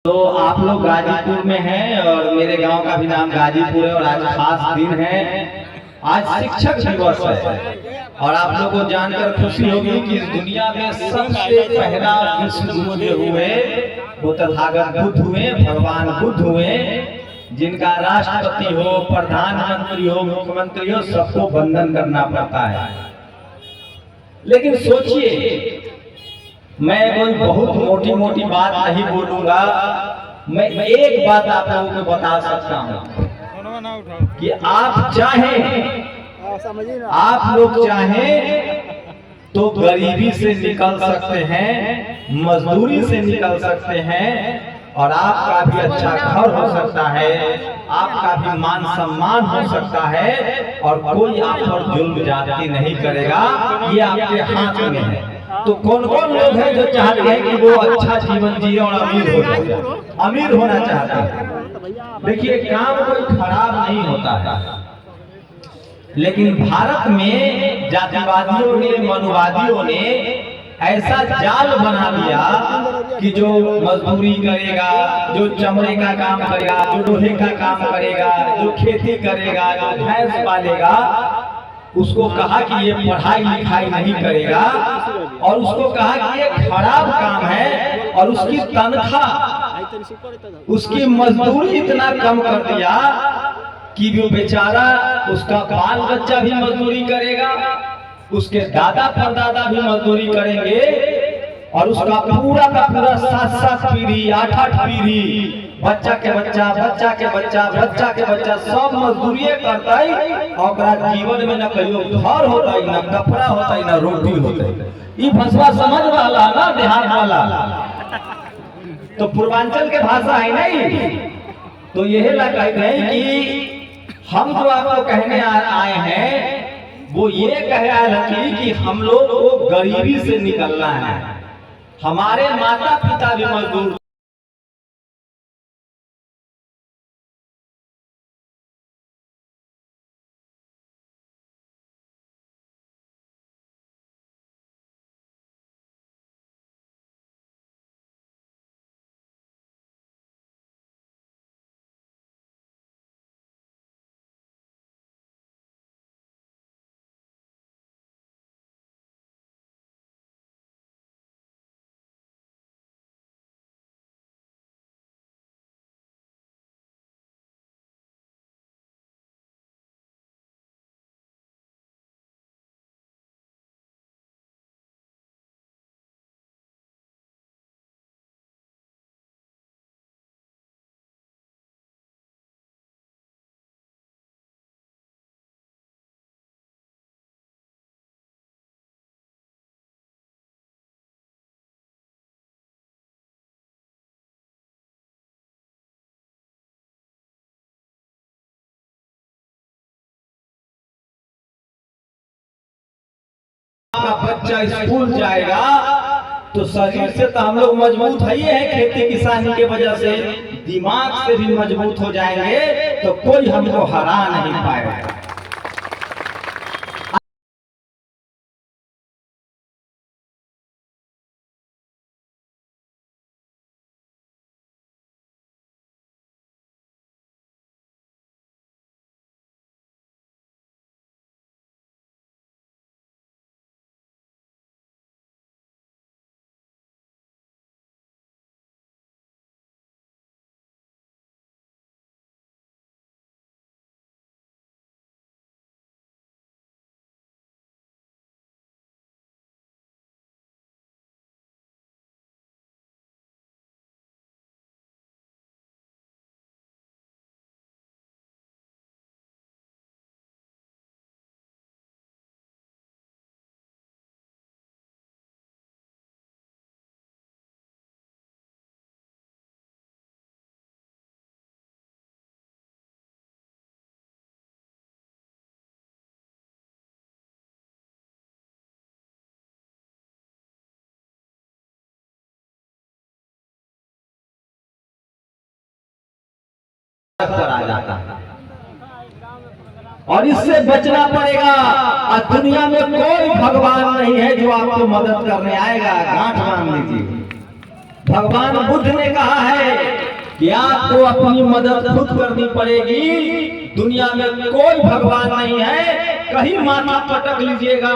तो आप लोग गाजीपुर में हैं और मेरे गांव का भी नाम गाजीपुर है और आज खास दिन है। आज शिक्षक दिवस है और आप लोगों को जानकर खुशी होगी कि इस दुनिया में सबसे पहला विश्व गुरु जो हुए वो तथागत बुद्ध हुए, भगवान बुद्ध हुए, जिनका राष्ट्रपति हो, प्रधानमंत्री हो, मुख्यमंत्री हो, सबको वंदन करना पड़ता है। लेकिन सोचिए, मैं कोई बहुत मोटी मोटी बात नहीं बोलूंगा, मैं एक बात आप लोगों को बता सकता हूँ कि आप चाहें, आप लोग चाहें तो गरीबी से निकल सकते हैं, मजदूरी से निकल सकते हैं और आपका भी अच्छा घर हो सकता है, आपका भी मान सम्मान हो सकता है और कोई आप पर जुल्म ज्यादती नहीं करेगा। ये आपके हाथ में है। तो कौन कौन लोग हैं जो चाहते हैं कि वो अच्छा जीवन जिए और अमीर हो जाए, अमीर होना चाहते हैं? देखिए, काम कोई खराब नहीं होता है, लेकिन भारत में जातिवादियों ने, मनुवादियों ने ऐसा जाल बना दिया कि जो मजदूरी करेगा, जो चमड़े का काम करेगा, जो लोहे का काम करेगा, जो खेती करेगा, जो भैंस पालेगा, उसको कहा कि ये पढ़ाई लिखाई नहीं करेगा और उसको कहा कि ये खराब काम है और उसकी तनख्वाह, उसकी मजदूरी इतना कम कर दिया कि वो बेचारा, उसका बाल बच्चा भी मजदूरी करेगा, उसके दादा परदादा भी मजदूरी करेंगे और उसका पूरा का पूरा 7-7 पीढ़ी, 8-8 पीढ़ी, बच्चा के बच्चा, बच्चा के बच्चा, बच्चा के बच्चा सब मजदूरी करता है और जीवन में न कहियो घर होता है, न कपड़ा होता है, न रोटी होता है। ये भसवा समझ वाला ना, देहात वाला तो पूर्वांचल के भाषा है नहीं। तो यही लगा है कि हम जो आपको कहने आए हैं वो ये कह रहा है कि हम लोग को गरीबी से निकलना है। हमारे माता पिता भी मजदूर का बच्चा स्कूल जाएगा तो शरीर से तो हम लोग मजबूत है ही है, खेती किसानी के वजह से, दिमाग से भी मजबूत हो जाएंगे तो कोई हमको हरा नहीं पाएगा। पर आ जाता है और इससे बचना पड़ेगा। और दुनिया में कोई भगवान नहीं है जो आपको मदद करने आएगा, गांठ बांध लीजिए। भगवान बुद्ध ने कहा है कि आपको अपनी मदद खुद करनी पड़ेगी। दुनिया में कोई भगवान नहीं है, कहीं माथा पटक लीजिएगा,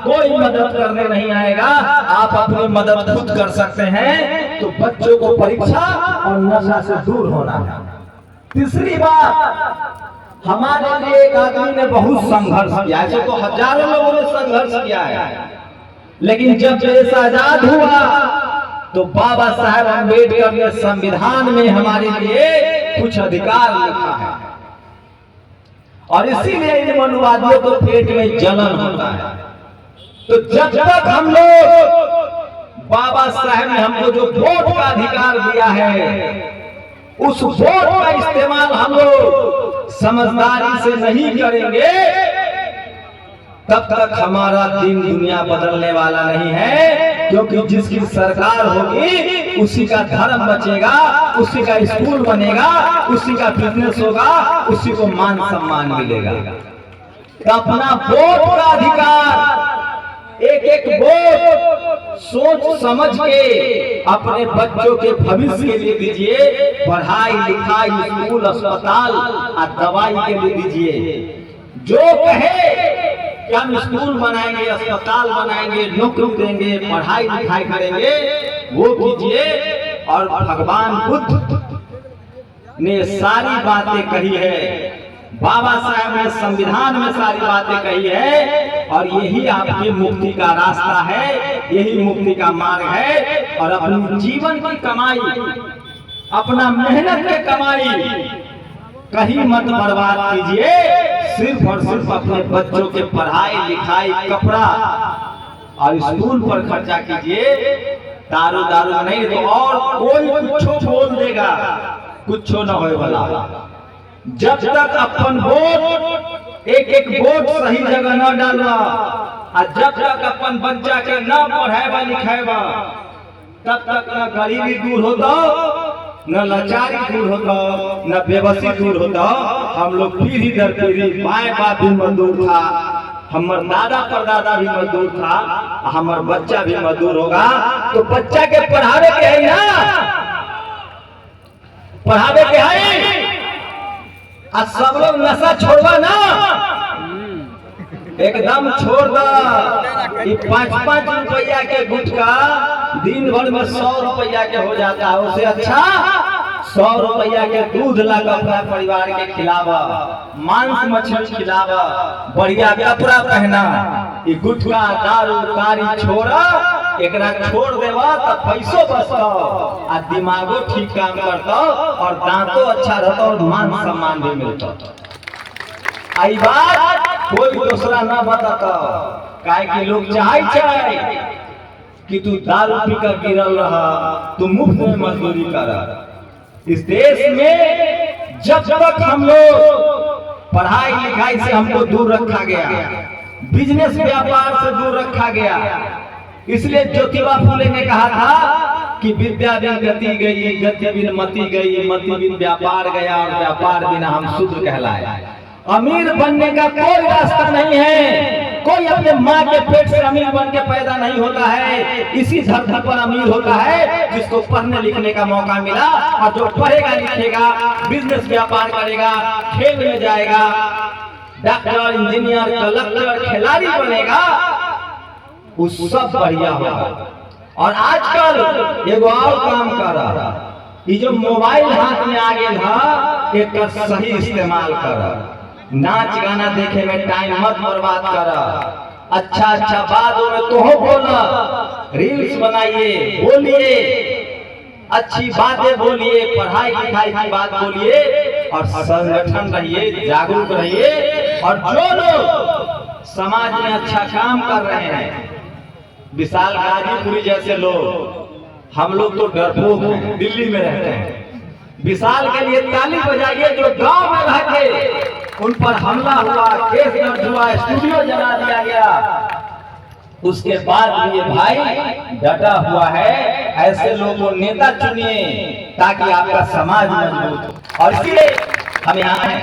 कोई मदद करने नहीं आएगा। आप अपनी मदद खुद कर सकते हैं। तो बच्चों को परीक्षा और नशा से दूर होना है। तीसरी बात, हमारे लिए एक आदमी ने बहुत संघर्ष किया, ऐसे तो हजारों लोगों ने संघर्ष किया है, लेकिन जब देश आजाद हुआ तो बाबा साहेब अम्बेडकर ने संविधान में हमारे लिए कुछ अधिकार लिखा है, और इसीलिए इन मनुवादियों को पेट में जलन होता है। तो जब तक हम लोग, बाबा साहेब ने हमको जो वोट का अधिकार दिया है, उस वोट का इस्तेमाल हम लोग समझदारी से नहीं करेंगे, तब तक हमारा दिन दुनिया बदलने वाला नहीं है। क्योंकि जिसकी सरकार होगी उसी का धर्म बचेगा, उसी का स्कूल बनेगा, उसी का बिजनेस होगा, उसी को मान सम्मान मिलेगा। तो अपना वोट का अधिकार, एक एक वोट सोच समझ के अपने बच्चों के भविष्य के लिए दीजिए। पढ़ाई लिखाई, स्कूल, अस्पताल और दवाई के लिए दीजिए। जो कहे कि हम स्कूल बनाएंगे, अस्पताल बनाएंगे, नौकरी देंगे, पढ़ाई लिखाई करेंगे, वो कीजिए। और भगवान बुद्ध ने सारी बातें कही है, बाबा साहब ने संविधान में सारी बातें कही है, और यही आपके मुक्ति का रास्ता है, यही मुक्ति का मार्ग है। और अपनी जीवन की कमाई, अपना मेहनत की कमाई कहीं मत बर्बाद कीजिए। सिर्फ और सिर्फ अपने बच्चों के पढ़ाई लिखाई, कपड़ा और स्कूल पर खर्चा कीजिए। दारू नहीं तो और कोई कुछ बोल देगा, कुछ न होए वाला। जब तक अपन वोट, एक एक वोट सही जगह न डालवा, और जब तक अपन बच्चा के न पढ़ाएबा लिखाएबा, तब तक न गरीबी दूर होता, न लाचारी दूर होता, न बेबसी दूर होता। हम लोग पीढ़ी दर पीढ़ी, माए बाप भी मजदूर था, हमार दादा परदादा भी मजदूर था, हमार बच्चा भी मजदूर होगा। तो बच्चा के पढ़ावे के है ना, पढ़ावे के है। आज सब लोग नशा छोड़वा ना, एकदम छोड़ दो। 5-5 रुपया के गुटखा दिन भर में 100 रुपया के हो जाता है। उससे अच्छा 100 रुपया के दूध लाकर अपना परिवार के खिलावा, मांस मछली खिलावा, बढ़िया कपड़ा पहना। ये गुटखा दारू कारी छोड़ा, एकरा छोड़ देवा तो पैसों बचता और दिमागो ठीक काम करता और दांतों अच्छा रहता और मान सम्मान भी मिलता। आई बात कोई दूसरा ना बताता, काहे कि लोग चाहे कि तू दारू पीकर गिरल रहा, तू मुफ्त में मजदूरी कर। इस देश में जब तक हम लोग पढ़ाई लिखाई से हमको दूर रखा गया, बिजनेस व्यापार से दूर रखा गया, इसलिए ज्योतिबा फुले ने कहा था कि विद्या बिन गति गई, गति बिन मति गई, मति बिन व्यापार गया, और व्यापार बिना हम शूद्र कहलाए। अमीर बनने का कोई रास्ता नहीं है। कोई अपने माँ के पेट से अमीर बन के पैदा नहीं होता है। इसी धरती पर अमीर होता है जिसको पढ़ने लिखने का मौका मिला, और जो पढ़ेगा लिखेगा, बिजनेस व्यापार करेगा, खेल में जाएगा, डॉक्टर, इंजीनियर, कलेक्टर, खिलाड़ी बनेगा, उस सब बढ़िया होगा। और आजकल एगो और काम कर रहा, ये जो मोबाइल हाथ में आ गया था, एक सही इस्तेमाल कर। नाच गाना देखे में टाइम मत बर्बाद कर। अच्छा अच्छा बातों में तो हो बोला, रील्स बनाइए, बोलिए, अच्छी बातें बोलिए, पढ़ाई लिखाई की बात बोलिए, और संगठन रहिए, जागरूक रहिए। और जो लोग समाज में अच्छा काम कर रहे हैं, विशाल गाजीपुरी जैसे लोग, हम लोग तो डरपोक हैं, दिल्ली में रहते हैं। विशाल के लिए ताली बजाइए, जो गांव में रहते उन पर हमला हुआ, केस दर्ज हुआ, स्टूडियो जला दिया गया, उसके बाद भी ये भाई डटा हुआ है। ऐसे लोगों को नेता चुनिए ताकि आपका समाज मजबूत हो। और इसलिए हम यहाँ हैं,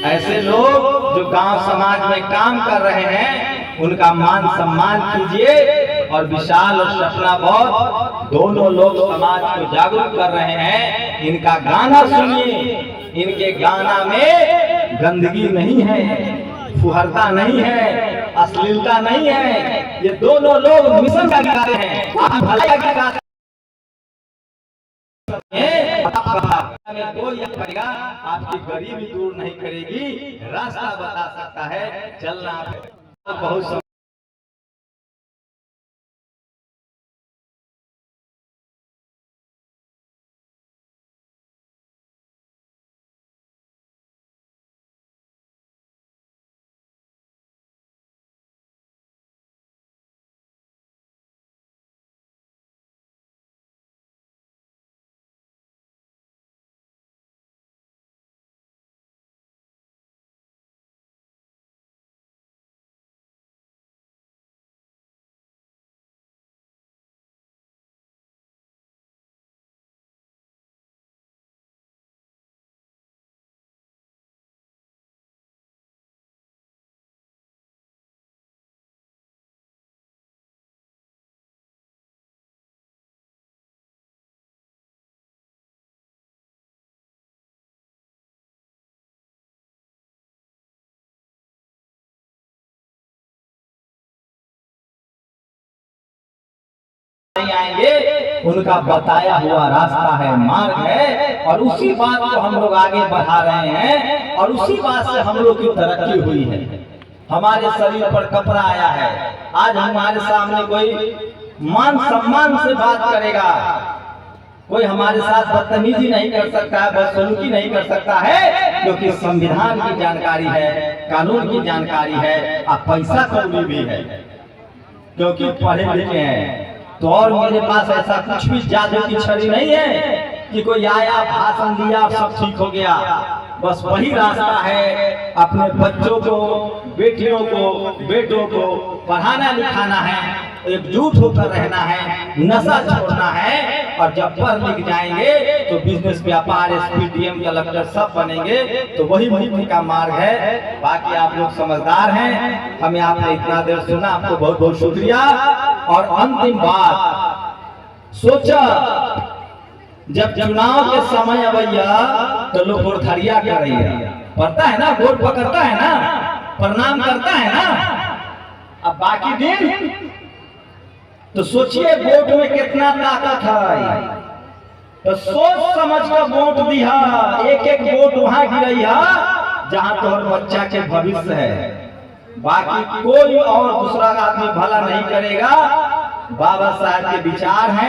ऐसे लोग जो गांव समाज में काम कर रहे हैं, उनका मान सम्मान कीजिए। और विशाल और सपना बहुत दोनों लोग समाज को जागरूक कर रहे हैं। इनका गाना सुनिए, इनके गाना में गंदगी नहीं है, फुहरता नहीं है, अश्लीलता नहीं है। ये दोनों लोग मिशन का गाते हैं, आप भलाई का गाते हैं। कोई करेगा आपकी गरीबी दूर नहीं करेगी, रास्ता बता सकता है चलना बहुत नहीं आएंगे। उनका बताया हुआ रास्ता है, मार्ग है, और उसी बात को हम लोग आगे बढ़ा रहे हैं और उसी बात से हम लोग की तरक्की हुई है। हमारे शरीर पर कपड़ा आया है, आज हमारे सामने कोई मान सम्मान से बात करेगा, कोई हमारे साथ बदतमीजी नहीं कर सकता है, बदसलूकी नहीं कर सकता है, क्योंकि संविधान की जानकारी है, कानून की जानकारी है, अब पैसा कौड़ी भी है, क्योंकि पढ़े लिखे हैं। तो और मेरे पास ऐसा कुछ भी जादू की छड़ी नहीं है कि कोई आया भाषण दिया सब ठीक हो गया। बस वही रास्ता है, अपने बच्चों को, बेटियों को, बेटों को पढ़ाना लिखाना है, एकजुट होकर रहना है, नशा छोड़ना है, और जब पढ़ लिख जाएंगे तो बिजनेस, व्यापार, एसपीडीएम, कलेक्टर सब बनेंगे। तो वही मुक्ति का मार्ग है। बाकी आप लोग समझदार हैं, हमें आपने इतना देर सुना, आपको बहुत बहुत शुक्रिया। और अंतिम बात, सोचा जब चुनाव के समय अवैया तो लोग गोरथरिया कर रही है, पढ़ता है ना, वोट पकड़ता है ना, प्रणाम करता है ना। अब बाकी दिन तो सोचिए वोट में कितना ताकत है, तो सोच समझ कर वोट दिया, एक एक वोट वहां गिरैया जहां तोहर बच्चा के भविष्य है। बाकी कोई और दूसरा आदमी भला नहीं करेगा, बाबा साहब के विचार हैं।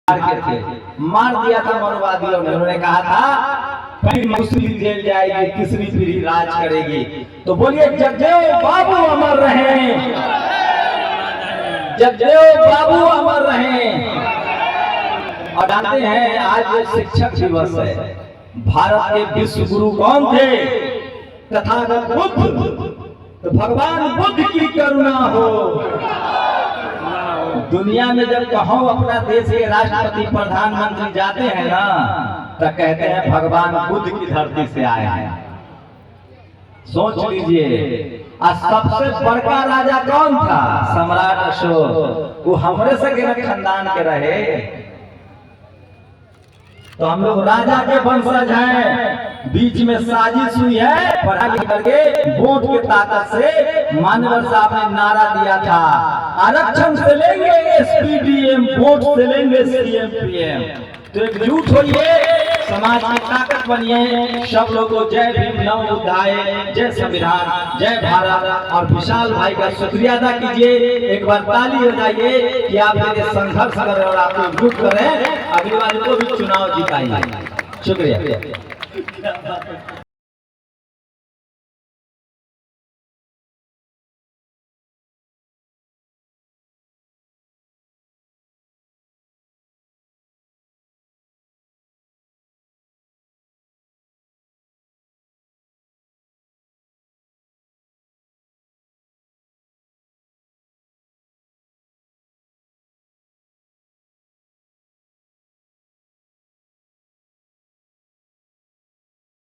मार दिया था मनुवादियों ने, उन्होंने कहा था पहली दूसरी जेल जाएगी, तीसरी पीढ़ी राज करेगी। तो बोलिए जगदेव बाबू अमर रहें, जगदेव बाबू अमर रहें। और जानते हैं आज शिक्षक दिवस है, भारत के विश्व गुरु कौन थे? तथागत बुद्ध। तो भगवान बुद्ध की करुणा हो। दुनिया में जब कहो अपना देश के राष्ट्रपति, प्रधानमंत्री जाते हैं ना, तो कहते हैं भगवान बुद्ध की धरती से आए हैं। सोच लीजिए, सबसे बड़का राजा कौन था? सम्राट अशोक। वो हमरे से के खानदान के रहे। तो हम लोग राजा के वंशज हैं। बीच में साजिश हुई है, पढ़ा लिख करके वोट के ताकत से मानवर साहब ने नारा दिया था, आरक्षण से लेंगे एसपीडीएम, वोट से लेंगे सीएम पीएम। तो एकजुट होइए, समाज की ताकत बनिए। सब लोगों को जय भीम, नव बुद्धाय, जय संविधान, जय भारत। और विशाल भाई का शुक्रिया अदा कीजिए, एक बार ताली हो जाइए कि आप मेरे संघर्ष करें और आप एकजुट करें, अगली बार को भी चुनाव जिताइए। शुक्रिया।